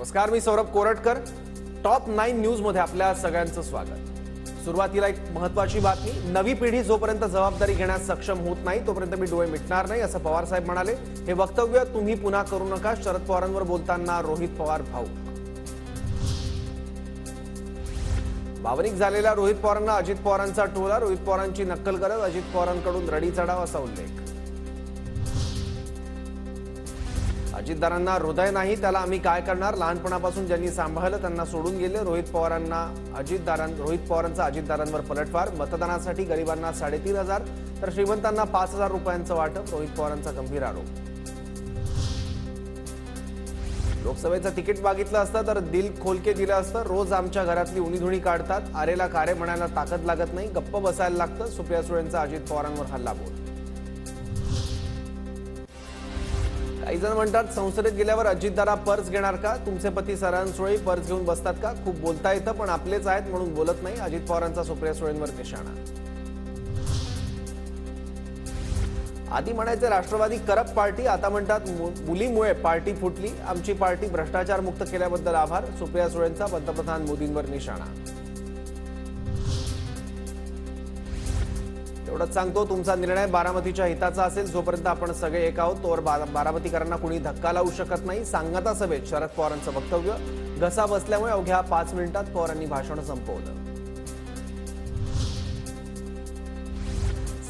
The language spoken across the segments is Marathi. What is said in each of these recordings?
नमस्कार, मी सौरभ कोरटकर। टॉप 9 न्यूज मध्ये आपल्या सगळ्यांचं स्वागत। सुरुवातीला एक महत्त्वाची बातमी। नवी पिढी जोपर्यंत जबाबदारी घेण्यास सक्षम होत नाही तोपर्यंत मी डोळे मिटणार नाही असं पवार साहेब म्हणाले। हे वक्तव्य तुम्ही पुन्हा करू नका, शरद पवारांवर बोलताना रोहित पवार भाऊक। भावनिक झालेल्या रोहित पवारांना अजित पवारांचा टोला। रोहित पवारांची नक्कल करत अजित पवारांकडून रडी चढाव असा उल्लेख। अजितदारांना हृदय नाही, त्याला आम्ही काय करणार? लहानपणापासून ज्यांनी सांभाळलं त्यांना सोडून गेले। रोहित पवारांचा अजितदारांवर पलटवार। मतदानासाठी गरिबांना 3,500 तर श्रीमंतांना 5,000 रुपयांचं वाटप। रोहित पवारांचा गंभीर आरोप। लोकसभेचं तिकीट मागितलं असतं तर दिल खोलके दिलं असतं। रोज आमच्या घरातली उणीधुणी काढतात, आरेला कारे म्हणायला ताकद लागत नाही, गप्प बसायला लागतं। सुप्रिया सुळेंचा अजित पवारांवर हल्लाबोल। काही जण म्हणतात संसदेत गेल्यावर अजितदारा पर्स घेणार का? तुमचे पती सरांसोळी पर्स घेऊन बसतात का? खूप बोलता येतं पण आपलेच आहेत म्हणून बोलत नाही। अजित पवारांचा सुप्रिया सुळेंवर निशाणा। आधी म्हणायचे राष्ट्रवादी करप्ट पार्टी, आता म्हणतात मुलीमुळे पार्टी फुटली। आमची पार्टी भ्रष्टाचार मुक्त केल्याबद्दल आभार। सुप्रिया सुळेंचा पंतप्रधान मोदींवर निशाणा। एवढंच सांगतो, तुमचा निर्णय बारामतीच्या हिताचा असेल। जोपर्यंत आपण सगळे एक आहोत तोवर बारामतीकरांना कुणी धक्का लावू शकत नाही। सांगता सभेत शरद पवारांचं वक्तव्य। घसा बसल्यामुळे अवघ्या 5 मिनिटात पवारांनी भाषण संपवलं।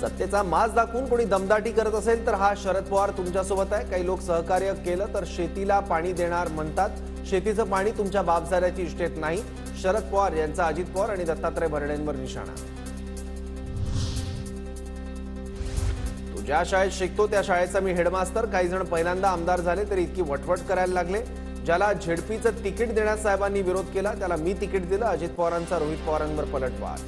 सत्तेचा माज दाखवून कोणी दमदाटी करत असेल तर हा शरद पवार तुमच्यासोबत आहे। काही लोक सहकार्य केलं तर शेतीला पाणी देणार म्हणतात। शेतीचं पाणी तुमच्या बापजाऱ्याची इष्टेत नाही। शरद पवार यांचा अजित पवार आणि दत्तात्रय भरणेंवर निशाणा। ज्या शाळेत शिकतो त्या शाळेचा मी हेडमास्टर। काही जण पहिल्यांदा आमदार झाले तरी इतकी वटवट करायला लागले। ज्याला झेडपीचं तिकीट देण्यास साहेबांनी विरोध केला त्याला मी तिकीट दिलं। अजित पवारांचा रोहित पवारांवर पलटवार।